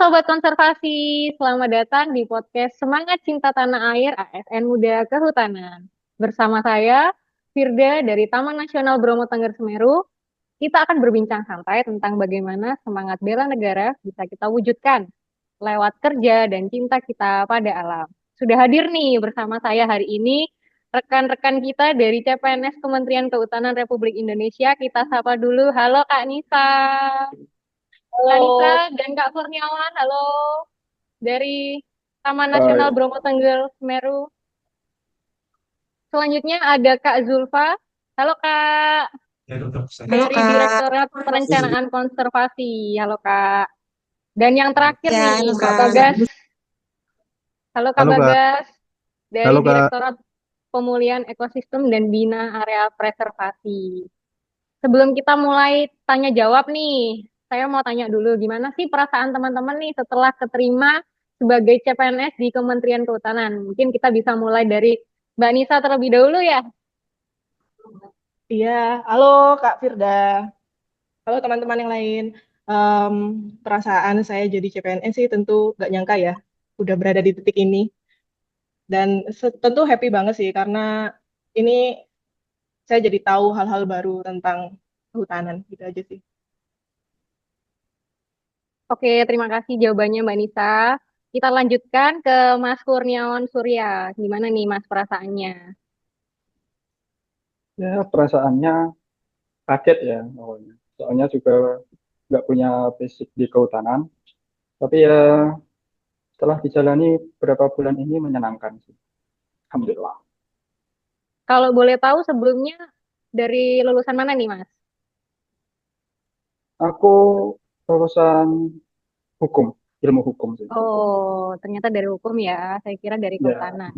Sobat Konservasi, selamat datang di podcast Semangat Cinta Tanah Air ASN Muda Kehutanan. Bersama saya, Firda dari Taman Nasional Bromo Tengger Semeru, kita akan berbincang santai tentang bagaimana semangat bela negara bisa kita wujudkan lewat kerja dan cinta kita pada alam. Sudah hadir nih bersama saya hari ini rekan-rekan kita dari CPNS Kementerian Kehutanan Republik Indonesia. Kita sapa dulu. Halo Kak Nisa. Kak Nisa Halo, dan Kak Kurniawan, halo dari Taman Nasional Hai. Bromo Tengger Semeru. Selanjutnya ada Kak Zulfa. Halo Kak, Halo dari Kak. Direktorat Perencanaan Konservasi. Halo Kak. Dan yang terakhir Ya, halo nih, Kak Kak. Bagas. Halo Kak Halo Kak, Bagas, dari halo Kak. Direktorat Pemulihan Ekosistem dan Bina Area Preservasi. Sebelum kita mulai tanya jawab nih, saya mau tanya dulu gimana sih perasaan teman-teman nih setelah keterima sebagai CPNS di Kementerian Kehutanan. Mungkin kita bisa mulai dari Mbak Nisa terlebih dahulu ya. Iya, halo Kak Firda. Halo teman-teman yang lain. Em, Perasaan saya jadi CPNS sih tentu gak nyangka ya, udah berada di titik ini. Dan tentu happy banget sih karena ini saya jadi tahu hal-hal baru tentang kehutanan gitu aja sih. Oke, terima kasih jawabannya Mbak Nisa. Kita lanjutkan ke Mas Kurniawan Surya. Gimana nih Mas perasaannya? Ya perasaannya kaget ya awalnya. Soalnya juga nggak punya basic di kehutanan. Tapi ya setelah dijalani beberapa bulan ini menyenangkan sih. Alhamdulillah. Kalau boleh tahu sebelumnya dari lulusan mana nih Mas? Aku lulusan hukum, ilmu hukum sih. Oh, ternyata dari hukum ya. Saya kira dari Ya, kehutanan.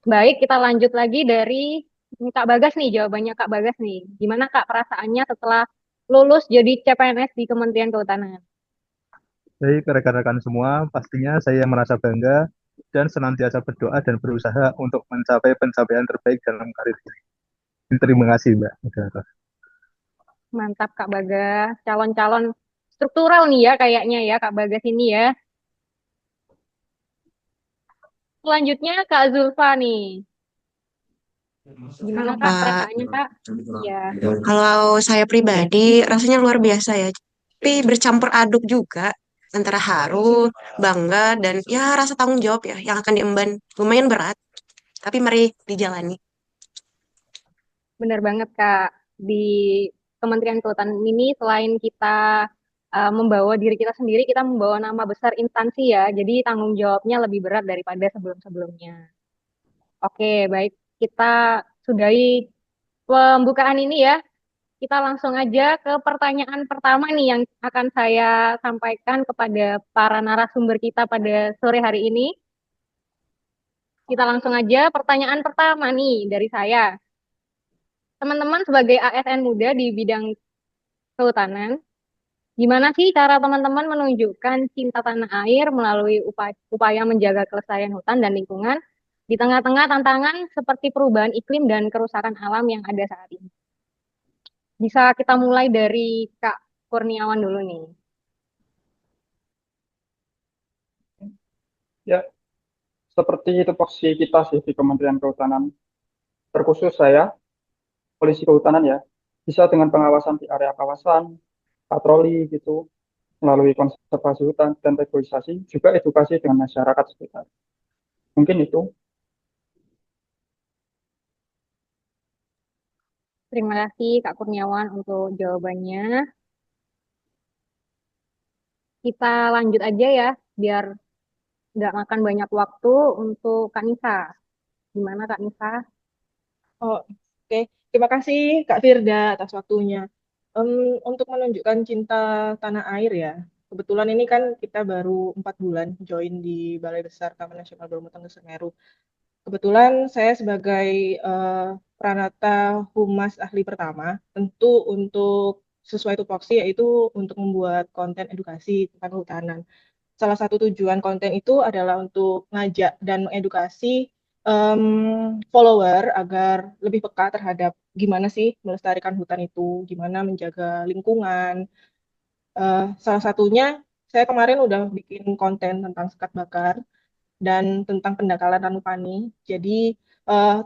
Baik, kita lanjut lagi dari Kak Bagas nih, jawabannya Kak Bagas nih. Gimana Kak perasaannya setelah lulus jadi CPNS di Kementerian Kehutanan? baik rekan-rekan semua, pastinya saya merasa bangga dan senantiasa berdoa dan berusaha untuk mencapai pencapaian terbaik dalam karir ini. Terima kasih Mbak. Mantap Kak Bagas, calon-calon struktural nih ya kayaknya ya Kak Bagas ini ya. Selanjutnya Kak Zulfa nih. Gimana Halo Kak Kak. perasaannya Kak? Ya, Kalau saya pribadi rasanya luar biasa ya. Tapi bercampur aduk juga antara haru, bangga, dan ya rasa tanggung jawab ya yang akan diemban. Lumayan berat, tapi mari dijalani. benar banget Kak. Di Kementerian Kehutanan ini selain kita membawa diri kita sendiri, kita membawa nama besar instansi ya. Jadi tanggung jawabnya lebih berat daripada sebelum-sebelumnya. Oke, baik. Kita sudahi pembukaan ini ya. Kita langsung aja ke pertanyaan pertama nih yang akan saya sampaikan kepada para narasumber kita pada sore hari ini. Kita langsung aja pertanyaan pertama nih dari saya. Teman-teman sebagai ASN muda di bidang kehutanan, gimana sih cara teman-teman menunjukkan cinta tanah air melalui upaya menjaga kelestarian hutan dan lingkungan di tengah-tengah tantangan seperti perubahan iklim dan kerusakan alam yang ada saat ini? Bisa kita mulai dari Kak Kurniawan dulu nih. Ya, seperti itu posisi kita sih di Kementerian Kehutanan. Terkhusus saya, polisi kehutanan ya, bisa dengan pengawasan di area kawasan, patroli gitu, melalui konservasi hutan dan reboisasi, juga edukasi dengan masyarakat sekitar. Mungkin itu. Terima kasih Kak Kurniawan untuk jawabannya. Kita lanjut aja ya, biar nggak makan banyak waktu untuk Kak Nisa. Gimana Kak Nisa? Oh, oke. Terima kasih Kak Firda atas waktunya. Em, untuk menunjukkan cinta tanah air ya. Kebetulan ini kan kita baru 4 bulan join di Balai Besar Taman Nasional Bromo Tengger Semeru. Kebetulan saya sebagai eh, Pranata Humas Ahli pertama, tentu untuk sesuai tupoksi yaitu untuk membuat konten edukasi tentang kehutanan. Salah satu tujuan konten itu adalah untuk ngajak dan mengedukasi follower agar lebih peka terhadap gimana sih melestarikan hutan itu, gimana menjaga lingkungan. Salah satunya saya kemarin udah bikin konten tentang sekat bakar dan tentang pendangkalan Ranupani. Jadi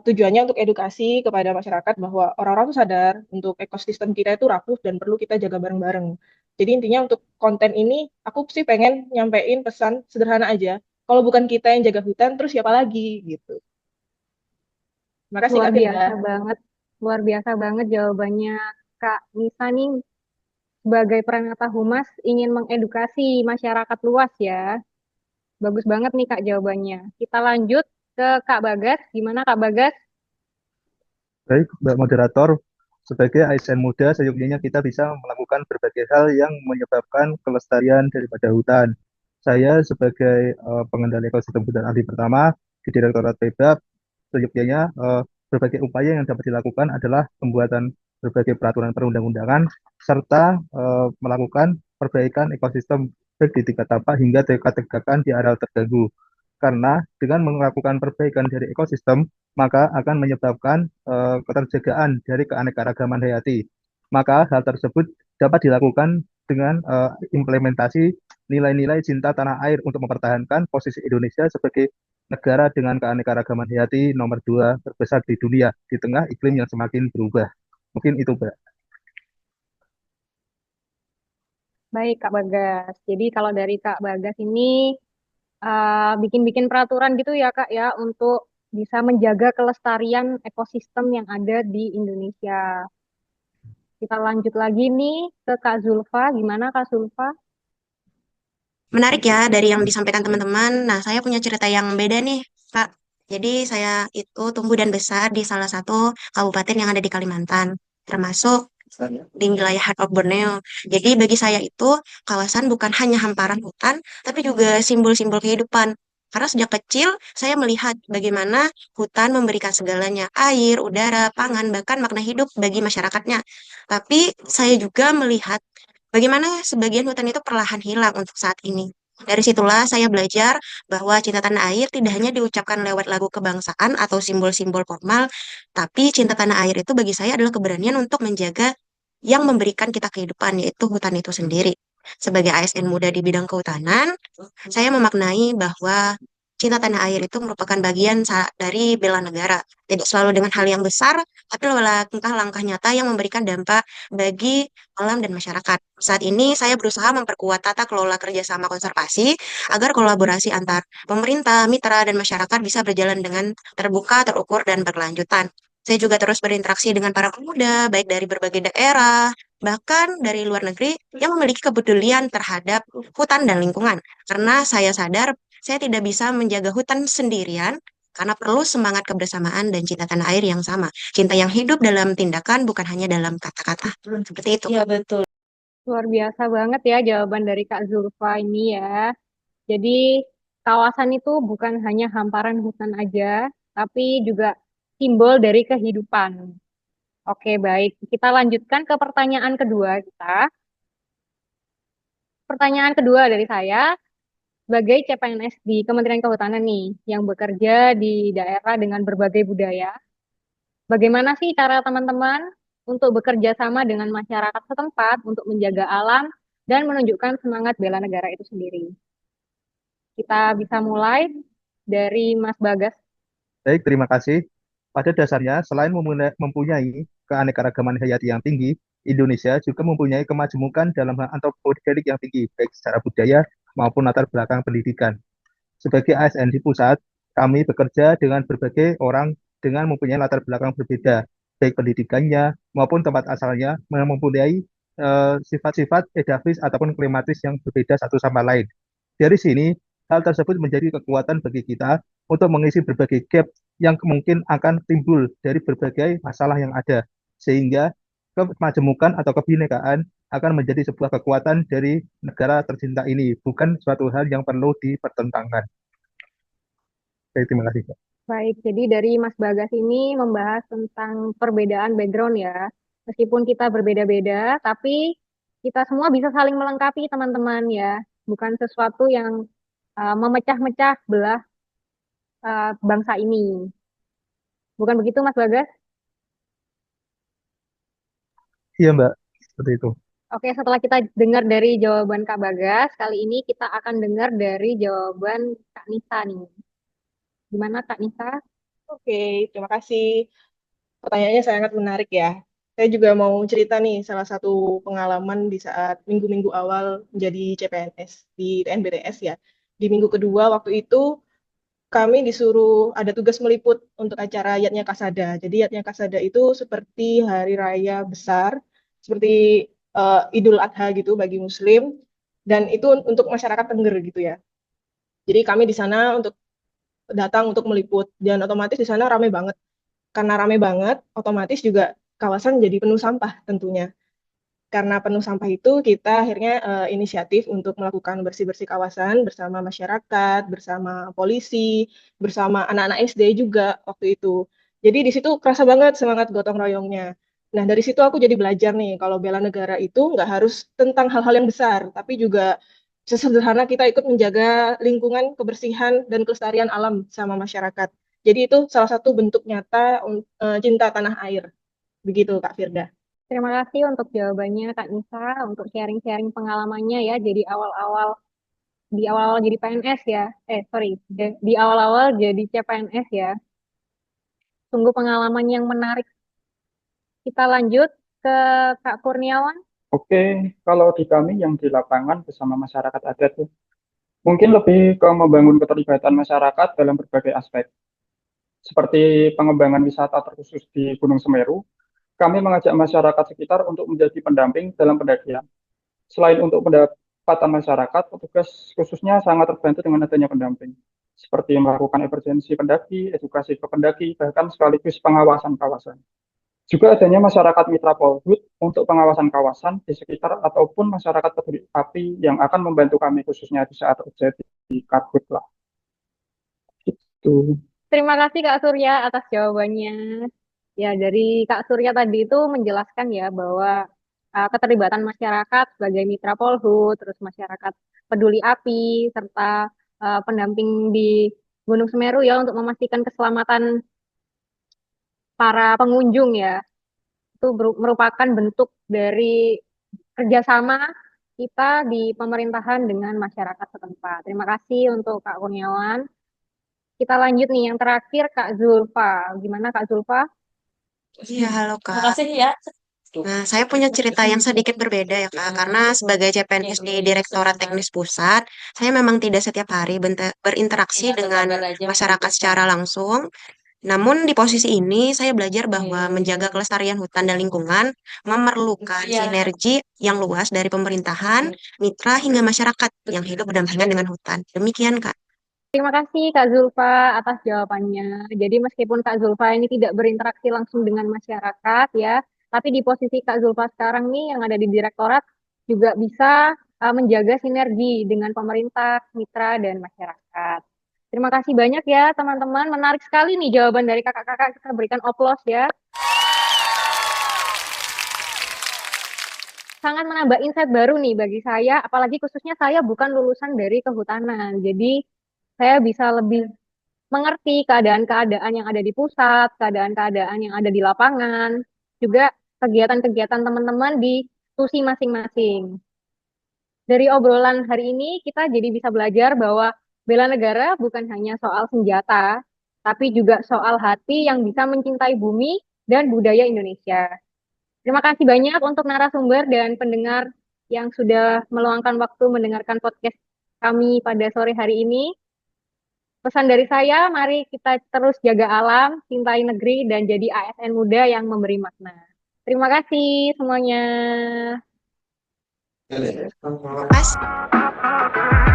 tujuannya untuk edukasi kepada masyarakat bahwa orang-orang tuh sadar untuk ekosistem kita itu rapuh dan perlu kita jaga bareng-bareng. Jadi intinya untuk konten ini aku sih pengen nyampein pesan sederhana aja. Kalau bukan kita yang jaga hutan, terus siapa lagi gitu. Terima kasih Luar Kak Firda. biasa banget. Luar biasa banget jawabannya Kak Nisa nih sebagai Pranata Humas ingin mengedukasi masyarakat luas ya. Bagus banget nih Kak jawabannya. Kita lanjut ke Kak Bagas. Gimana Kak Bagas? Baik, Mbak Moderator, sebagai ASN muda, seyogyanya kita bisa melakukan berbagai hal yang menyebabkan kelestarian daripada hutan. Saya sebagai pengendali ekosistem hutan ahli pertama di Direktorat Pemda, seyogyanya berbagai upaya yang dapat dilakukan adalah pembuatan berbagai peraturan perundang-undangan serta melakukan perbaikan ekosistem baik di tingkat tapak hingga tingkat tegakan di areal terganggu. Karena dengan melakukan perbaikan dari ekosistem, maka akan menyebabkan keterjagaan dari keanekaragaman hayati. Maka hal tersebut dapat dilakukan dengan implementasi nilai-nilai cinta tanah air untuk mempertahankan posisi Indonesia sebagai negara dengan keanekaragaman hayati nomor 2 terbesar di dunia di tengah iklim yang semakin berubah. Mungkin itu, Mbak. Baik Kak Bagas. Jadi kalau dari Kak Bagas ini bikin-bikin peraturan gitu ya Kak ya untuk bisa menjaga kelestarian ekosistem yang ada di Indonesia. Kita lanjut lagi nih ke Kak Zulfa. Gimana Kak Zulfa? Menarik ya dari yang disampaikan teman-teman. Nah, saya punya cerita yang beda nih, Kak. Jadi saya itu tumbuh dan besar di salah satu kabupaten yang ada di Kalimantan, termasuk di wilayah Heart of Borneo. Jadi bagi saya itu kawasan bukan hanya hamparan hutan, tapi juga simbol-simbol kehidupan. Karena sejak kecil saya melihat bagaimana hutan memberikan segalanya, air, udara, pangan, bahkan makna hidup bagi masyarakatnya. Tapi saya juga melihat bagaimana sebagian hutan itu perlahan hilang untuk saat ini. Dari situlah saya belajar bahwa cinta tanah air tidak hanya diucapkan lewat lagu kebangsaan atau simbol-simbol formal, tapi cinta tanah air itu bagi saya adalah keberanian untuk menjaga yang memberikan kita kehidupan, yaitu hutan itu sendiri. Sebagai ASN muda di bidang kehutanan, saya memaknai bahwa cinta tanah air itu merupakan bagian dari bela negara. Tidak selalu dengan hal yang besar, tapi langkah-langkah nyata yang memberikan dampak bagi alam dan masyarakat. Saat ini saya berusaha memperkuat tata kelola kerjasama konservasi agar kolaborasi antar pemerintah, mitra, dan masyarakat bisa berjalan dengan terbuka, terukur, dan berkelanjutan. Saya juga terus berinteraksi dengan para pemuda, baik dari berbagai daerah, bahkan dari luar negeri yang memiliki kepedulian terhadap hutan dan lingkungan. Karena saya sadar saya tidak bisa menjaga hutan sendirian karena perlu semangat kebersamaan dan cinta tanah air yang sama. Cinta yang hidup dalam tindakan bukan hanya dalam kata-kata. Seperti itu. Iya, betul. Luar biasa banget ya jawaban dari Kak Zulfa ini ya. Jadi kawasan itu bukan hanya hamparan hutan aja, tapi juga simbol dari kehidupan. Oke, baik. Kita lanjutkan ke pertanyaan kedua kita. Pertanyaan kedua dari saya, sebagai CPNS di Kementerian Kehutanan nih, yang bekerja di daerah dengan berbagai budaya, bagaimana sih cara teman-teman untuk bekerja sama dengan masyarakat setempat untuk menjaga alam dan menunjukkan semangat bela negara itu sendiri? Kita bisa mulai dari Mas Bagas. Baik, terima kasih. Pada dasarnya, selain mempunyai keanekaragaman hayati yang tinggi, Indonesia juga mempunyai kemajemukan dalam hal antropogenik yang tinggi, baik secara budaya maupun latar belakang pendidikan. Sebagai ASN di pusat, kami bekerja dengan berbagai orang dengan mempunyai latar belakang berbeda, baik pendidikannya maupun tempat asalnya mempunyai sifat-sifat edafis ataupun klimatis yang berbeda satu sama lain. Dari sini, hal tersebut menjadi kekuatan bagi kita untuk mengisi berbagai gap yang mungkin akan timbul dari berbagai masalah yang ada, sehingga kemajemukan atau kebinekaan akan menjadi sebuah kekuatan dari negara tercinta ini, bukan suatu hal yang perlu dipertentangkan. Baik, terima kasih, Pak. Baik, jadi dari Mas Bagas ini membahas tentang perbedaan background ya. Meskipun kita berbeda-beda, tapi kita semua bisa saling melengkapi teman-teman ya. Bukan sesuatu yang memecah-mecah belah bangsa ini. Bukan begitu Mas Bagas? Iya, Mbak, seperti itu. Oke, setelah kita dengar dari jawaban Kak Bagas, kali ini kita akan dengar dari jawaban Kak Nisa nih. Gimana Kak Nisa? Oke, terima kasih. Pertanyaannya sangat menarik ya. Saya juga mau cerita nih salah satu pengalaman di saat minggu-minggu awal menjadi CPNS di TNBTS ya. Di minggu kedua waktu itu kami disuruh ada tugas meliput untuk acara Yatnya Kasada. Jadi Yatnya Kasada itu seperti hari raya besar, seperti Idul Adha gitu bagi Muslim, dan itu untuk masyarakat Tengger gitu ya. Jadi kami di sana untuk datang untuk meliput, dan otomatis di sana ramai banget. Karena ramai banget, otomatis juga kawasan jadi penuh sampah tentunya. Karena penuh sampah itu, kita akhirnya inisiatif untuk melakukan bersih-bersih kawasan bersama masyarakat, bersama polisi, bersama anak-anak SD juga waktu itu. Jadi di situ kerasa banget semangat gotong royongnya. Nah, dari situ aku jadi belajar nih, kalau bela negara itu nggak harus tentang hal-hal yang besar, tapi juga sesederhana kita ikut menjaga lingkungan, kebersihan, dan kelestarian alam sama masyarakat. Jadi itu salah satu bentuk nyata cinta tanah air. Begitu, Kak Firda. Terima kasih untuk jawabannya Kak Nisa, untuk sharing-sharing pengalamannya ya. Di awal-awal jadi PNS ya. Sorry, di awal-awal jadi CPNS ya. Sungguh pengalaman yang menarik. Kita lanjut ke Kak Kurniawan. Oke, kalau di kami yang di lapangan bersama masyarakat adat ya, mungkin lebih ke membangun keterlibatan masyarakat dalam berbagai aspek. Seperti pengembangan wisata terkhusus di Gunung Semeru, kami mengajak masyarakat sekitar untuk menjadi pendamping dalam pendakian. Selain untuk pendapatan masyarakat, petugas khususnya sangat terbantu dengan adanya pendamping, seperti melakukan emergensi pendaki, edukasi ke pendaki, bahkan sekaligus pengawasan kawasan. Juga adanya masyarakat mitra Polhut untuk pengawasan kawasan di sekitar ataupun masyarakat peduli api yang akan membantu kami khususnya di saat terjadi karhut lah. Itu. Terima kasih Kak Surya atas jawabannya. Ya, dari Kak Surya tadi itu menjelaskan ya bahwa keterlibatan masyarakat sebagai mitra Polhut, terus masyarakat peduli api, serta pendamping di Gunung Semeru ya untuk memastikan keselamatan para pengunjung ya. Itu merupakan bentuk dari kerjasama kita di pemerintahan dengan masyarakat setempat. Terima kasih untuk Kak Kurniawan. Kita lanjut nih yang terakhir Kak Zulfa. Gimana Kak Zulfa? Iya, halo Terima Kak. kasih ya. Nah, saya punya cerita yang sedikit berbeda ya Kak, karena sebagai CPNS di Direktorat Teknis Pusat, saya memang tidak setiap hari berinteraksi dengan masyarakat secara langsung. Namun di posisi ini, saya belajar bahwa menjaga kelestarian hutan dan lingkungan memerlukan sinergi yang luas dari pemerintahan, mitra, hingga masyarakat yang hidup berdampingan dengan hutan. Demikian Kak. Terima kasih Kak Zulfa atas jawabannya. Jadi meskipun Kak Zulfa ini tidak berinteraksi langsung dengan masyarakat ya, tapi di posisi Kak Zulfa sekarang nih yang ada di direktorat juga bisa menjaga sinergi dengan pemerintah, mitra, dan masyarakat. Terima kasih banyak ya teman-teman. Menarik sekali nih jawaban dari kakak-kakak. Kita berikan oplos ya. Sangat menambah insight baru nih bagi saya, apalagi khususnya saya bukan lulusan dari kehutanan. Jadi saya bisa lebih mengerti keadaan-keadaan yang ada di pusat, keadaan-keadaan yang ada di lapangan, juga kegiatan-kegiatan teman-teman di tusi masing-masing. Dari obrolan hari ini, kita jadi bisa belajar bahwa bela negara bukan hanya soal senjata, tapi juga soal hati yang bisa mencintai bumi dan budaya Indonesia. Terima kasih banyak untuk narasumber dan pendengar yang sudah meluangkan waktu mendengarkan podcast kami pada sore hari ini. Pesan dari saya, mari kita terus jaga alam, cintai negeri, dan jadi ASN muda yang memberi makna. Terima kasih semuanya. Terima kasih.